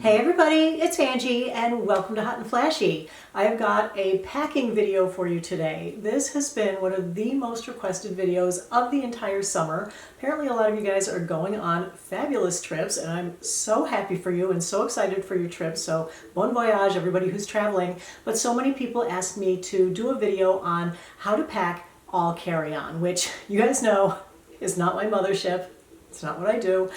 Hey everybody, it's Angie and welcome to Hot and Flashy. I have got a packing video for you today. This has been one of the most requested videos of the entire summer. Apparently a lot of you guys are going on fabulous trips and I'm so happy for you and so excited for your trips. So bon voyage everybody who's traveling. But so many people asked me to do a video on how to pack all carry-on, which you guys know is not my mothership. It's not what I do.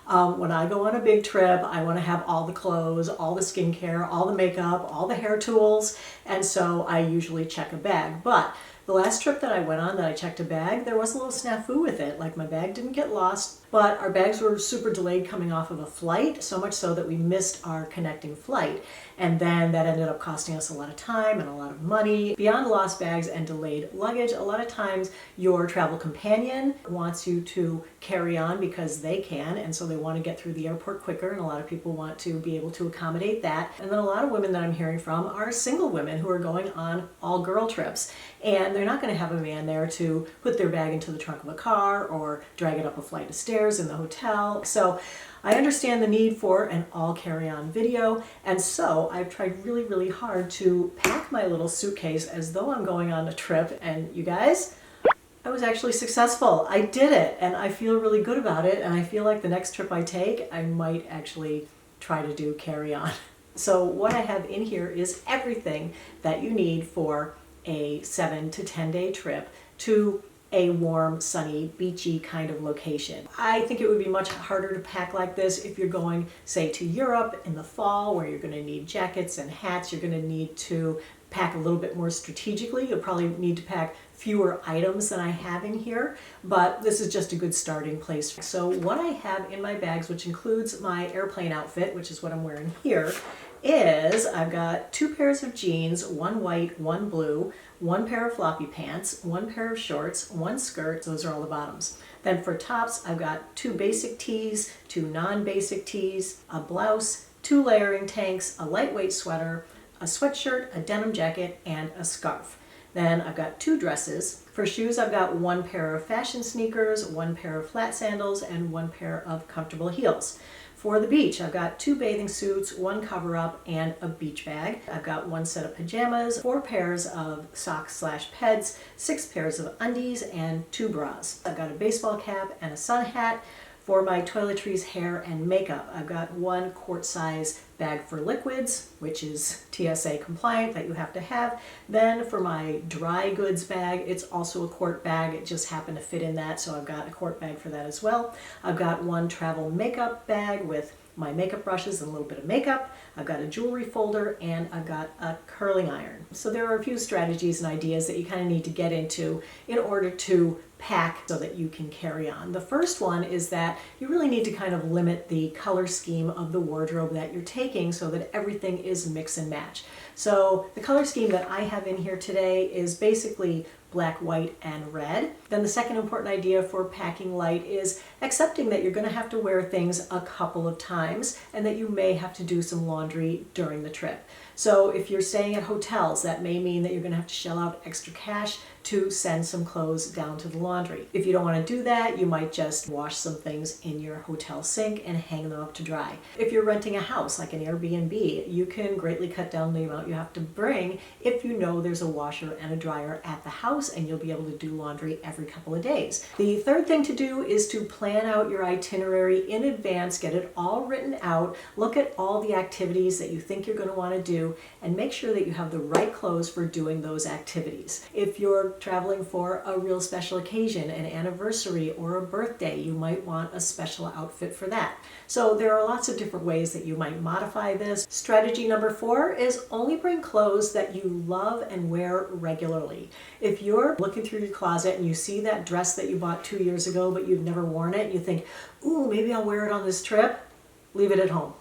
When I go on a big trip, I want to have all the clothes, all the skincare, all the makeup, all the hair tools, and so I usually check a bag. But the last trip that I went on that I checked a bag, there was a little snafu with it. Like my bag didn't get lost, but our bags were super delayed coming off of a flight, so much so that we missed our connecting flight. And then that ended up costing us a lot of time and a lot of money. Beyond lost bags and delayed luggage, a lot of times your travel companion wants you to carry on because they can, and so they want to get through the airport quicker, and a lot of people want to be able to accommodate that. And then a lot of women that I'm hearing from are single women who are going on all-girl trips, and they're not going to have a man there to put their bag into the trunk of a car or drag it up a flight of stairs in the hotel. So I understand the need for an all carry-on video, and so I've tried really, really hard to pack my little suitcase as though I'm going on a trip, and you guys, I was actually successful. I did it, and I feel really good about it, and I feel like the next trip I take, I might actually try to do carry-on. So what I have in here is everything that you need for a 7 to 10 day trip to a warm, sunny, beachy kind of location. I think it would be much harder to pack like this if you're going, say, to Europe in the fall, where you're going to need jackets and hats. You're going to need to pack a little bit more strategically. You'll probably need to pack fewer items than I have in here, but this is just a good starting place. So what I have in my bags, which includes my airplane outfit, which is what I'm wearing here, is I've got 2 pairs of jeans, one white, one blue, 1 pair of floppy pants, 1 pair of shorts, 1 skirt. Those are all the bottoms. Then for tops, I've got 2 basic tees, 2 non-basic tees, a blouse, 2 layering tanks, a lightweight sweater, a sweatshirt, a denim jacket, and a scarf. Then I've got 2 dresses. For shoes, I've got 1 pair of fashion sneakers, 1 pair of flat sandals, and 1 pair of comfortable heels. For the beach, I've got 2 bathing suits, 1 cover-up, and a beach bag. I've got 1 set of pajamas, 4 pairs of socks/peds, 6 pairs of undies, and 2 bras. I've got a baseball cap and a sun hat. For my toiletries, hair, and makeup, I've got 1 quart-size bag for liquids, which is TSA compliant, that you have to have. Then for my dry goods bag, it's also a quart bag. It just happened to fit in that, so I've got a quart bag for that as well. I've got 1 travel makeup bag with my makeup brushes and a little bit of makeup. I've got a jewelry folder, and I've got a curling iron. So there are a few strategies and ideas that you kind of need to get into in order to pack so that you can carry on. The first one is that you really need to kind of limit the color scheme of the wardrobe that you're taking so that everything is mix and match. So the color scheme that I have in here today is basically black, white, and red. Then the second important idea for packing light is accepting that you're going to have to wear things a couple of times and that you may have to do some laundry during the trip. So if you're staying at hotels, that may mean that you're going to have to shell out extra cash to send some clothes down to the laundry. If you don't want to do that, you might just wash some things in your hotel sink and hang them up to dry. If you're renting a house like an Airbnb, you can greatly cut down the amount you have to bring if you know there's a washer and a dryer at the house and you'll be able to do laundry every couple of days. The third thing to do is to plan out your itinerary in advance, get it all written out, look at all the activities that you think you're going to want to do, and make sure that you have the right clothes for doing those activities. If you're traveling for a real special occasion, an anniversary or a birthday, you might want a special outfit for that. So there are lots of different ways that you might modify this. Strategy number 4 is only bring clothes that you love and wear regularly. If you're looking through your closet and you see that dress that you bought 2 years ago but you've never worn it, and you think, ooh, maybe I'll wear it on this trip, leave it at home.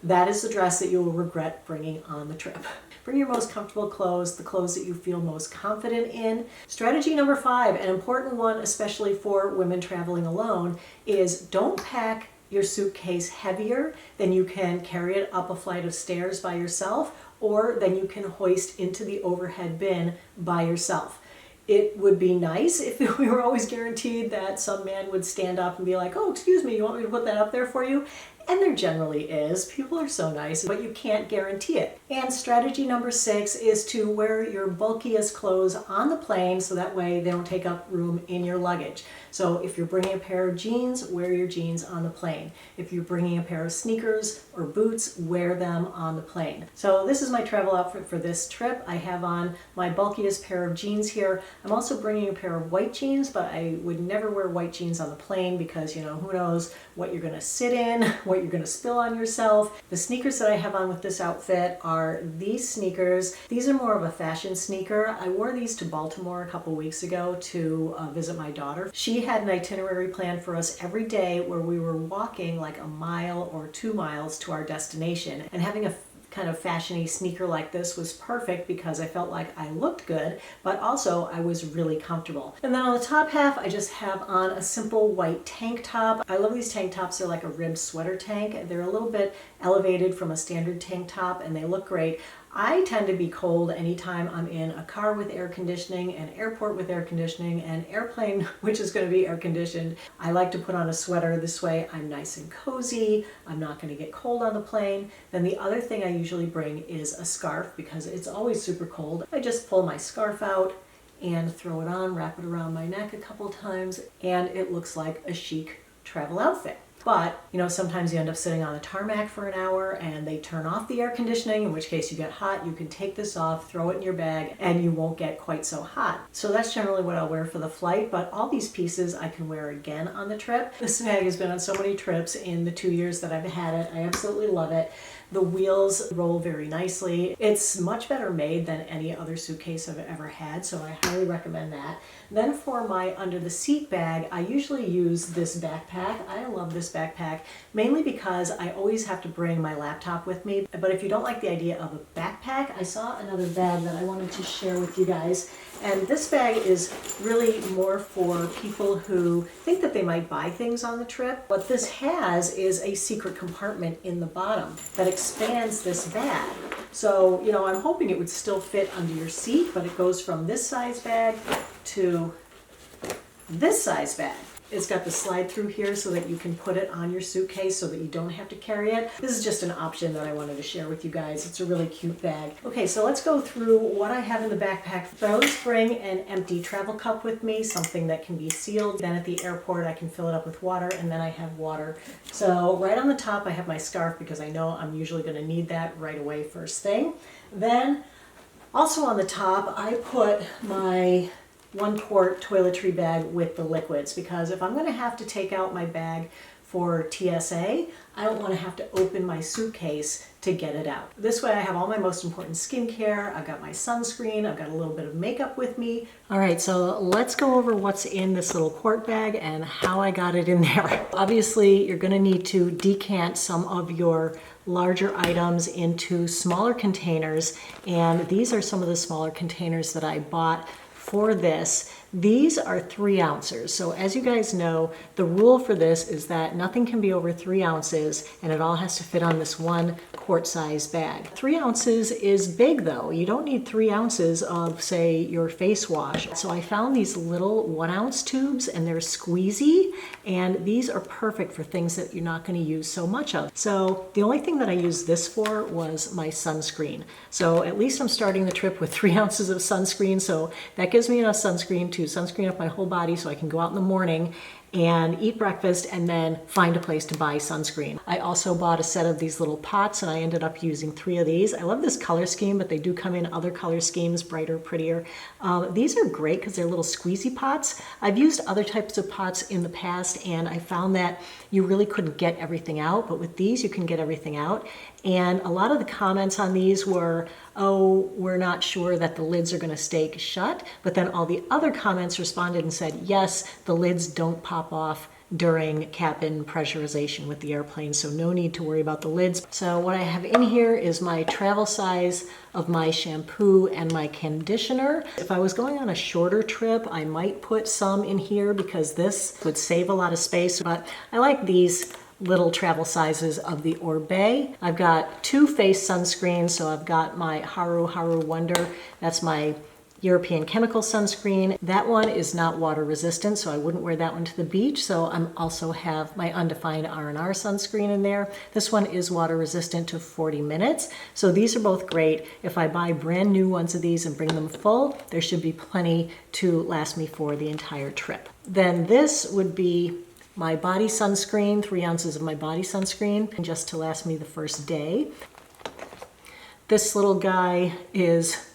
That is the dress that you will regret bringing on the trip. Bring your most comfortable clothes, the clothes that you feel most confident in. Strategy number 5, an important one especially for women traveling alone, is don't pack your suitcase heavier than you can carry it up a flight of stairs by yourself, or than you can hoist into the overhead bin by yourself. It would be nice if we were always guaranteed that some man would stand up and be like, oh, excuse me, you want me to put that up there for you? And there generally is. People are so nice, but you can't guarantee it. And strategy number 6 is to wear your bulkiest clothes on the plane so that way they don't take up room in your luggage. So if you're bringing a pair of jeans, wear your jeans on the plane. If you're bringing a pair of sneakers or boots, wear them on the plane. So this is my travel outfit for this trip. I have on my bulkiest pair of jeans here. I'm also bringing a pair of white jeans, but I would never wear white jeans on the plane because, you know, who knows what you're going to sit in, what you're going to spill on yourself. The sneakers that I have on with this outfit are these sneakers. These are more of a fashion sneaker. I wore these to Baltimore a couple weeks ago to visit my daughter. She had an itinerary planned for us every day where we were walking like a mile or 2 miles to our destination, and having a kind of fashiony sneaker like this was perfect because I felt like I looked good, but also I was really comfortable. And then on the top half, I just have on a simple white tank top. I love these tank tops. They're like a ribbed sweater tank. They're a little bit elevated from a standard tank top and they look great. I tend to be cold anytime I'm in a car with air conditioning, an airport with air conditioning, an airplane which is going to be air conditioned. I like to put on a sweater. This way I'm nice and cozy. I'm not going to get cold on the plane. Then the other thing I usually bring is a scarf because it's always super cold. I just pull my scarf out and throw it on, wrap it around my neck a couple times, and it looks like a chic travel outfit. But, you know, sometimes you end up sitting on the tarmac for an hour and they turn off the air conditioning, in which case you get hot. You can take this off, throw it in your bag, and you won't get quite so hot. So that's generally what I'll wear for the flight, but all these pieces I can wear again on the trip. This bag has been on so many trips in the 2 years that I've had it. I absolutely love it. The wheels roll very nicely. It's much better made than any other suitcase I've ever had, so I highly recommend that. Then for my under the seat bag, I usually use this backpack. I love this backpack mainly because I always have to bring my laptop with me. But if you don't like the idea of a backpack, I saw another bag that I wanted to share with you guys. And this bag is really more for people who think that they might buy things on the trip. What this has is a secret compartment in the bottom that expands this bag. So, you know, I'm hoping it would still fit under your seat, but it goes from this size bag to this size bag. It's got the slide through here so that you can put it on your suitcase so that you don't have to carry it. This is just an option that I wanted to share with you guys. It's a really cute bag. Okay, so let's go through what I have in the backpack. I always bring an empty travel cup with me, something that can be sealed. Then at the airport I can fill it up with water, and then I have water. So right on the top I have my scarf because I know I'm usually going to need that right away first thing. Then also on the top I put my 1 quart toiletry bag with the liquids, because if I'm going to have to take out my bag for TSA, I don't want to have to open my suitcase to get it out. This way I have all my most important skincare, I've got my sunscreen, I've got a little bit of makeup with me. All right, so let's go over what's in this little quart bag and how I got it in there. Obviously, you're going to need to decant some of your larger items into smaller containers, and these are some of the smaller containers that I bought for this. These are 3 ounces. So as you guys know, the rule for this is that nothing can be over 3 ounces and it all has to fit on this 1 quart size bag. 3 ounces is big though. You don't need 3 ounces of, say, your face wash. So I found these little 1 ounce tubes and they're squeezy, and these are perfect for things that you're not going to use so much of. So the only thing that I used this for was my sunscreen. So at least I'm starting the trip with 3 ounces of sunscreen. So that gives me enough sunscreen to sunscreen up my whole body so I can go out in the morning and eat breakfast and then find a place to buy sunscreen. I also bought a set of these little pots and I ended up using 3 of these. I love this color scheme, but they do come in other color schemes, brighter, prettier. These are great because they're little squeezy pots. I've used other types of pots in the past and I found that you really couldn't get everything out, but with these you can get everything out. And a lot of the comments on these were, oh, we're not sure that the lids are going to stay shut. But then all the other comments responded and said, yes, the lids don't pop off during cabin pressurization with the airplane, so no need to worry about the lids. So what I have in here is my travel size of my shampoo and my conditioner. If I was going on a shorter trip, I might put some in here because this would save a lot of space, but I like these little travel sizes of the Orbe. I've got 2 face sunscreens, so I've got my Haru Wonder. That's my European chemical sunscreen. That one is not water resistant, so I wouldn't wear that one to the beach. So I'm also have my undefined R&R sunscreen in there. This one is water resistant to 40 minutes. So these are both great. If I buy brand new ones of these and bring them full, there should be plenty to last me for the entire trip. Then this would be my body sunscreen, 3 ounces of my body sunscreen, just to last me the first day. This little guy is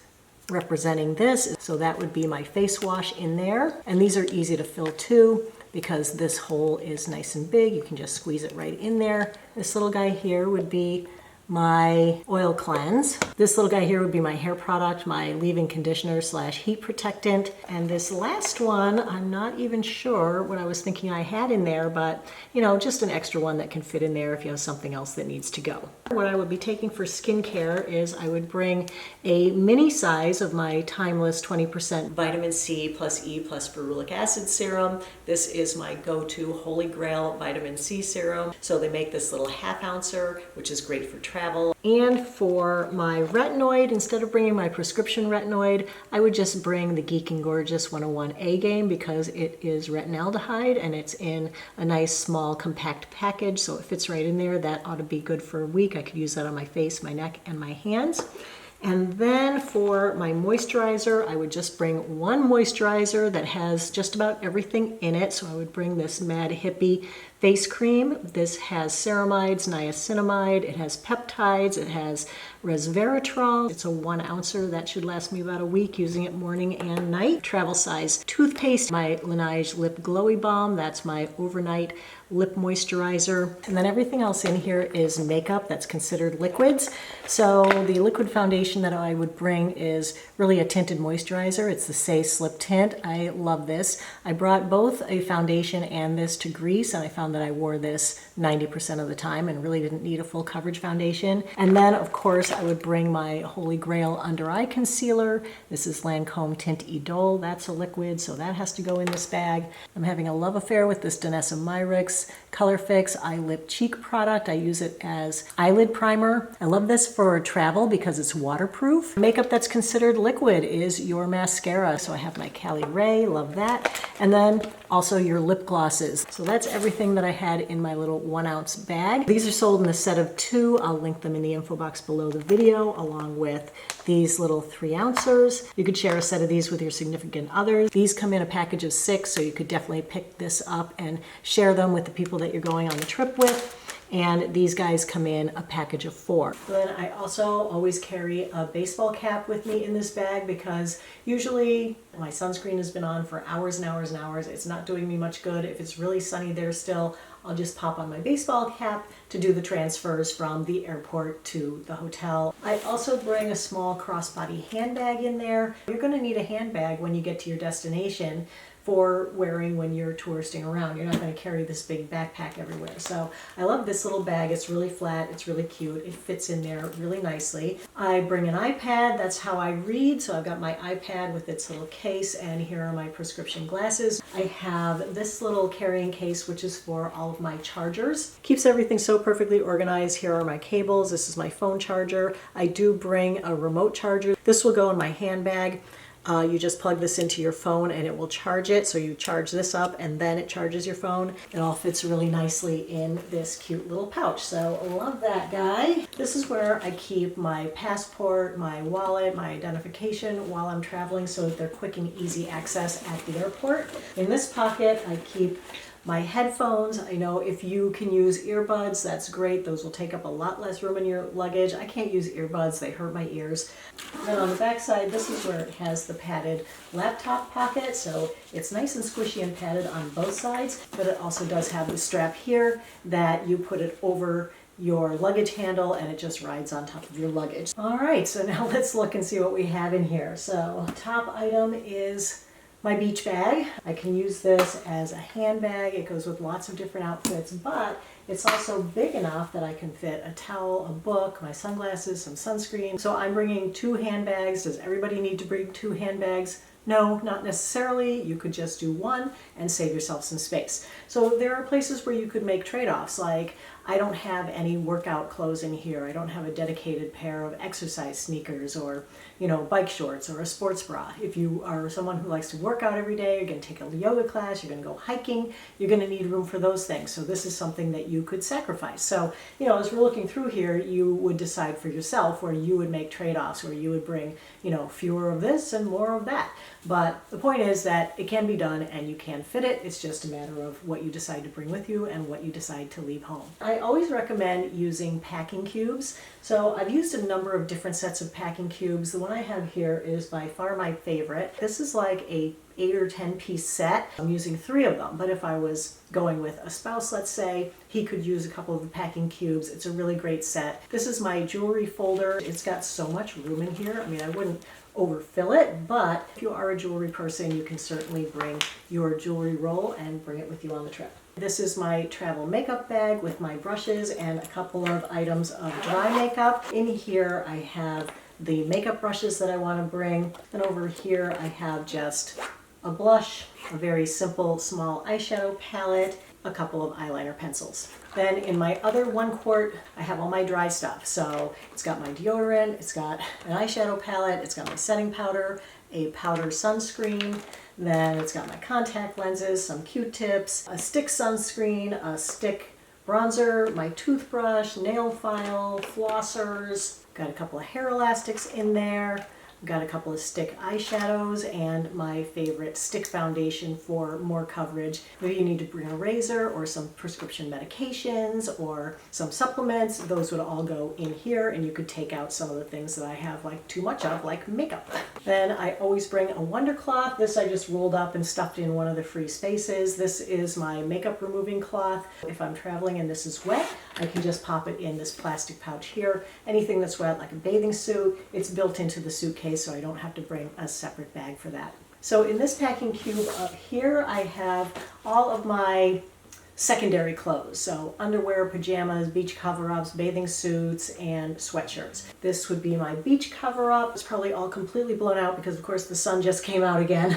representing this, so that would be my face wash in there. And these are easy to fill too, because this hole is nice and big. You can just squeeze it right in there. This little guy here would be my oil cleanse. This little guy here would be my hair product, my leave-in conditioner / heat protectant. And this last one, I'm not even sure what I was thinking I had in there, but you know, just an extra one that can fit in there if you have something else that needs to go. What I would be taking for skincare is I would bring a mini size of my Timeless 20% vitamin C plus E plus ferulic acid serum. This is my go-to holy grail vitamin C serum. So they make this little half ouncer, which is great for travel. And for my retinoid, instead of bringing my prescription retinoid, I would just bring the Geek and Gorgeous 101 A game, because it is retinaldehyde and it's in a nice small compact package, so it fits right in there. That ought to be good for a week. I could use that on my face, my neck, and my hands. And then for my moisturizer, I would just bring one moisturizer that has just about everything in it. So I would bring this Mad Hippie face cream. This has ceramides, niacinamide, it has peptides, it has resveratrol. It's a 1 ouncer that should last me about a week, using it morning and night. Travel size toothpaste, my Laneige Lip Glowy Balm, that's my overnight lip moisturizer. And then everything else in here is makeup that's considered liquids. So the liquid foundation that I would bring is really a tinted moisturizer. It's the Say Slip Tint. I love this. I brought both a foundation and this to Greece, and I found that I wore this 90% of the time and really didn't need a full coverage foundation. And then of course I would bring my Holy Grail under eye concealer. This is Lancome Tint Idole. That's a liquid, so that has to go in this bag. I'm having a love affair with this Danessa Myricks Color Fix Eye Lip Cheek product. I use it as eyelid primer. I love this for travel because it's waterproof. Makeup that's considered liquid is your mascara. So I have my Cali Ray, love that. And then also your lip glosses. So that's everything that I had in my little 1 ounce bag. These are sold in a set of 2. I'll link them in the info box below the video, along with these little 3 ouncers. You could share a set of these with your significant others. These come in a package of 6, so you could definitely pick this up and share them with the people that you're going on the trip with. And these guys come in a package of 4. Then I also always carry a baseball cap with me in this bag, because usually my sunscreen has been on for hours and hours and hours. It's not doing me much good. If it's really sunny there still, I'll just pop on my baseball cap to do the transfers from the airport to the hotel. I also bring a small crossbody handbag in there. You're going to need a handbag when you get to your destination for wearing when you're touristing around. You're not going to carry this big backpack everywhere. So I love this little bag. It's really flat. It's really cute. It fits in there really nicely. I bring an iPad. That's how I read. So I've got my iPad with its little case, and here are my prescription glasses. I have this little carrying case, which is for all of my chargers. Keeps everything so perfectly organized. Here are my cables. This is my phone charger. I do bring a remote charger. This will go in my handbag. You just plug this into your phone and it will charge it. So you charge this up and then it charges your phone. It all fits really nicely in this cute little pouch. So I love that guy. This is where I keep my passport, my wallet, my identification while I'm traveling, so that they're quick and easy access at the airport. In this pocket, I keep my headphones. I know if you can use earbuds, that's great. Those will take up a lot less room in your luggage. I can't use earbuds, they hurt my ears. Then on the back side, this is where it has the padded laptop pocket. So it's nice and squishy and padded on both sides, but it also does have the strap here that you put it over your luggage handle and it just rides on top of your luggage. All right, so now let's look and see what we have in here. So top item is my beach bag. I can use this as a handbag. It goes with lots of different outfits, but it's also big enough that I can fit a towel, a book, my sunglasses, some sunscreen. So I'm bringing 2 handbags. Does everybody need to bring 2 handbags? No, not necessarily. You could just do 1 and save yourself some space. So there are places where you could make trade-offs, like I don't have any workout clothes in here. I don't have a dedicated pair of exercise sneakers or, you know, bike shorts or a sports bra. If you are someone who likes to work out every day, you're going to take a yoga class, you're going to go hiking, you're going to need room for those things. So this is something that you could sacrifice. So, you know, as we're looking through here, you would decide for yourself where you would make trade-offs, where you would bring, you know, fewer of this and more of that. But the point is that it can be done and you can fit it. It's just a matter of what you decide to bring with you and what you decide to leave home. I always recommend using packing cubes. So I've used a number of different sets of packing cubes. The one I have here is by far my favorite. This is like a 8 or 10 piece set. I'm using 3 of them, but if I was going with a spouse, let's say, he could use a couple of the packing cubes. It's a really great set. This is my jewelry folder. It's got so much room in here. I mean, I wouldn't overfill it, but if you are a jewelry person, you can certainly bring your jewelry roll and bring it with you on the trip. This is my travel makeup bag with my brushes and a couple of items of dry makeup. In here I have the makeup brushes that I want to bring, and over here I have just a blush, a very simple small eyeshadow palette, a couple of eyeliner pencils. Then in my other 1 quart, I have all my dry stuff. So it's got my deodorant, it's got an eyeshadow palette, it's got my setting powder, a powder sunscreen, then it's got my contact lenses, some Q-tips, a stick sunscreen, a stick bronzer, my toothbrush, nail file, flossers, got a couple of hair elastics in there, got a couple of stick eyeshadows, and my favorite stick foundation for more coverage. Maybe you need to bring a razor or some prescription medications or some supplements. Those would all go in here, and you could take out some of the things that I have like too much of, like makeup. Then I always bring a Wonder Cloth. This I just rolled up and stuffed in one of the free spaces. This is my makeup removing cloth. If I'm traveling and this is wet, I can just pop it in this plastic pouch here. Anything that's wet, like a bathing suit, it's built into the suitcase, so I don't have to bring a separate bag for that. So in this packing cube up here, I have all of my secondary clothes. So underwear, pajamas, beach cover-ups, bathing suits, and sweatshirts. This would be my beach cover-up. It's probably all completely blown out because of course the sun just came out again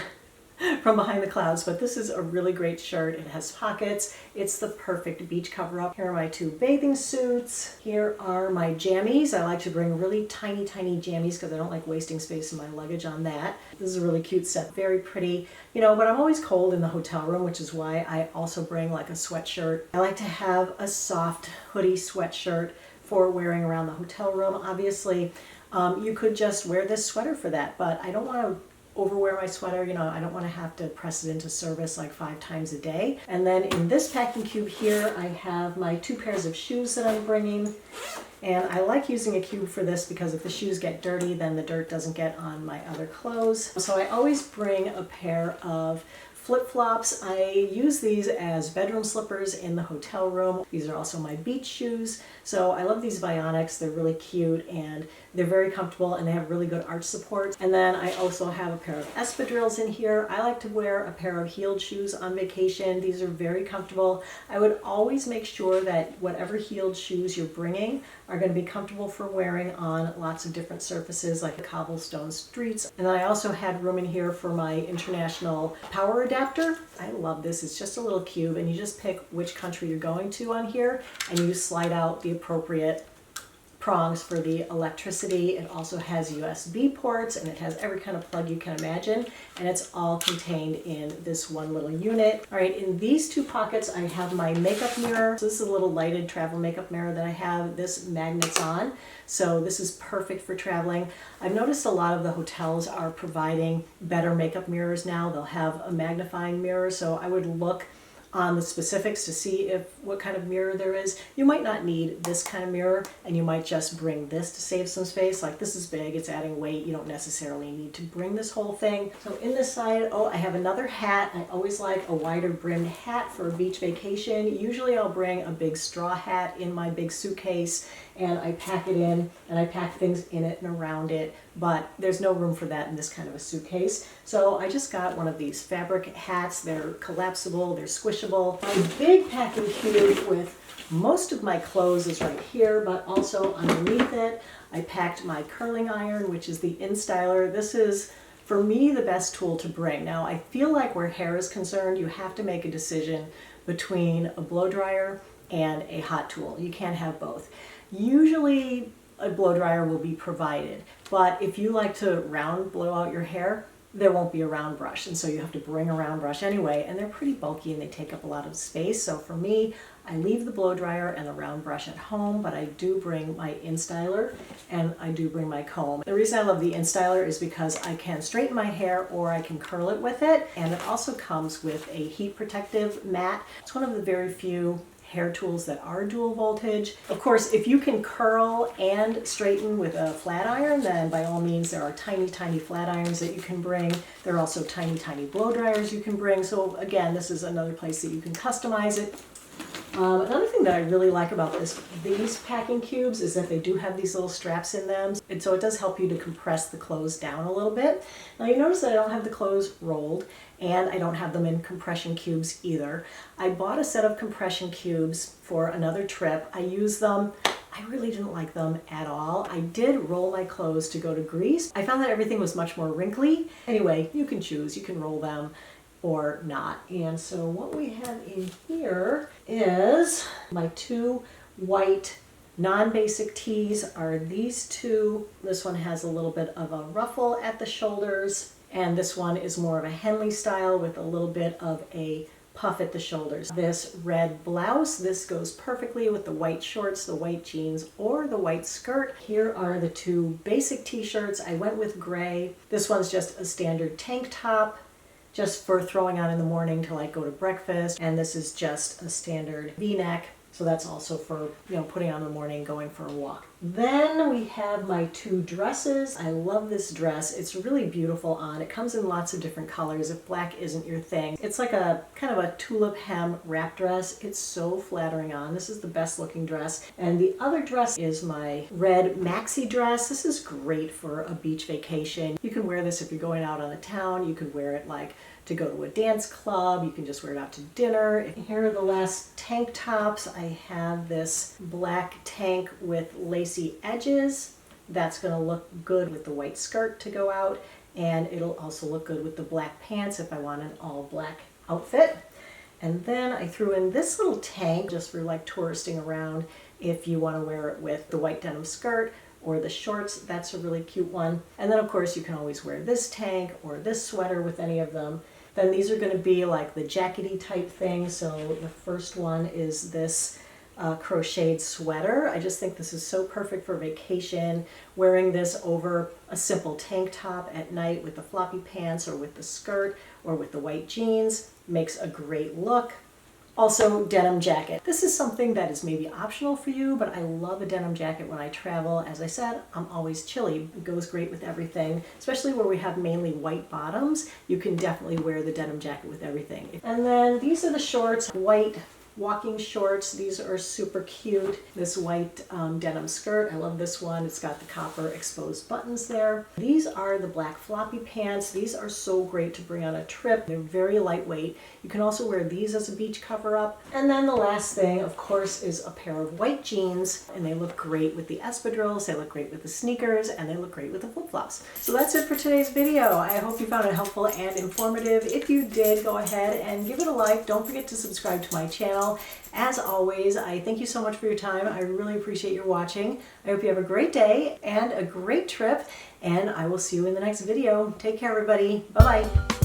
from behind the clouds, but this is a really great shirt. It has pockets. It's the perfect beach cover-up. Here are my 2 bathing suits. Here are my jammies. I like to bring really tiny jammies because I don't like wasting space in my luggage on that. This is a really cute set, very pretty. You know, but I'm always cold in the hotel room, which is why I also bring like a sweatshirt. I like to have a soft hoodie sweatshirt for wearing around the hotel room. Obviously, you could just wear this sweater for that, but I don't want to overwear my sweater. You know, I don't want to have to press it into service like 5 times a day. And then in this packing cube here, I have my 2 pairs of shoes that I'm bringing. And I like using a cube for this because if the shoes get dirty, then the dirt doesn't get on my other clothes. So I always bring a pair of flip-flops. I use these as bedroom slippers in the hotel room. These are also my beach shoes. So I love these Vionics. They're really cute and they're very comfortable and they have really good arch support. And then I also have a pair of espadrilles in here. I like to wear a pair of heeled shoes on vacation. These are very comfortable. I would always make sure that whatever heeled shoes you're bringing are going to be comfortable for wearing on lots of different surfaces like cobblestone streets. And then I also had room in here for my international power adapter. I love this. It's just a little cube and you just pick which country you're going to on here and you slide out the appropriate prongs for the electricity. It also has USB ports and it has every kind of plug you can imagine, and it's all contained in this one little unit. All right, in these 2 pockets I have my makeup mirror. So this is a little lighted travel makeup mirror that I have. This magnets on, so this is perfect for traveling. I've noticed a lot of the hotels are providing better makeup mirrors now. They'll have a magnifying mirror, so I would look on the specifics to see what kind of mirror there is. You might not need this kind of mirror and you might just bring this to save some space. Like this is big, it's adding weight. You don't necessarily need to bring this whole thing. So in this side, oh, I have another hat. I always like a wider brimmed hat for a beach vacation. Usually I'll bring a big straw hat in my big suitcase and I pack it in and I pack things in it and around it, but there's no room for that in this kind of a suitcase. So I just got one of these fabric hats. They're collapsible, they're squishable. My big packing cube with most of my clothes is right here, but also underneath it, I packed my curling iron, which is the InStyler. This is, for me, the best tool to bring. Now, I feel like where hair is concerned, you have to make a decision between a blow dryer and a hot tool. You can't have both. Usually a blow dryer will be provided, but if you like to round blow out your hair, there won't be a round brush, and so you have to bring a round brush anyway, and they're pretty bulky and they take up a lot of space. So for me, I leave the blow dryer and the round brush at home, but I do bring my InStyler and I do bring my comb. The reason I love the InStyler is because I can straighten my hair or I can curl it with it, and it also comes with a heat protective mat. It's one of the very few hair tools that are dual voltage. Of course, if you can curl and straighten with a flat iron, then by all means there are tiny flat irons that you can bring. There are also tiny blow dryers you can bring. So again, this is another place that you can customize it. Another thing that I really like about these packing cubes is that they do have these little straps in them, and so it does help you to compress the clothes down a little bit. Now you notice that I don't have the clothes rolled, and I don't have them in compression cubes either. I bought a set of compression cubes for another trip. I used them. I really didn't like them at all. I did roll my clothes to go to Greece. I found that everything was much more wrinkly. Anyway, you can choose. You can roll them or not. And so what we have in here is my two white non-basic tees are these two. This one has a little bit of a ruffle at the shoulders, and this one is more of a Henley style with a little bit of a puff at the shoulders. This red blouse, this goes perfectly with the white shorts, the white jeans, or the white skirt. Here are the two basic t-shirts. I went with gray. This one's just a standard tank top, just for throwing on in the morning to like go to breakfast, and this is just a standard V-neck, so that's also for, you know, putting on in the morning, going for a walk. Then we have my two dresses. I love this dress. It's really beautiful on. It comes in lots of different colors if black isn't your thing. It's like a kind of a tulip hem wrap dress. It's so flattering on. This is the best looking dress. And the other dress is my red maxi dress. This is great for a beach vacation. You can wear this if you're going out on the town. You could wear it like to go to a dance club. You can just wear it out to dinner. Here are the last tank tops. I have this black tank with lacy edges. That's going to look good with the white skirt to go out, and it'll also look good with the black pants if I want an all black outfit. And then I threw in this little tank just for like touristing around if you want to wear it with the white denim skirt or the shorts. That's a really cute one. And then of course you can always wear this tank or this sweater with any of them. Then these are going to be like the jackety type thing. So the first one is this crocheted sweater. I just think this is so perfect for vacation. Wearing this over a simple tank top at night with the floppy pants or with the skirt or with the white jeans makes a great look. Also, denim jacket. This is something that is maybe optional for you, but I love a denim jacket when I travel. As I said, I'm always chilly. It goes great with everything, especially where we have mainly white bottoms. You can definitely wear the denim jacket with everything. And then these are the shorts, white walking shorts. These are super cute. This white denim skirt, I love this one. It's got the copper exposed buttons there. These are the black floppy pants. These are so great to bring on a trip. They're very lightweight. You can also wear these as a beach cover up. And then the last thing, of course, is a pair of white jeans, and they look great with the espadrilles, they look great with the sneakers, and they look great with the flip-flops. So that's it for today's video. I hope you found it helpful and informative. If you did, go ahead and give it a like. Don't forget to subscribe to my channel. As always, I thank you so much for your time. I really appreciate your watching. I hope you have a great day and a great trip, and I will see you in the next video. Take care, everybody. Bye-bye.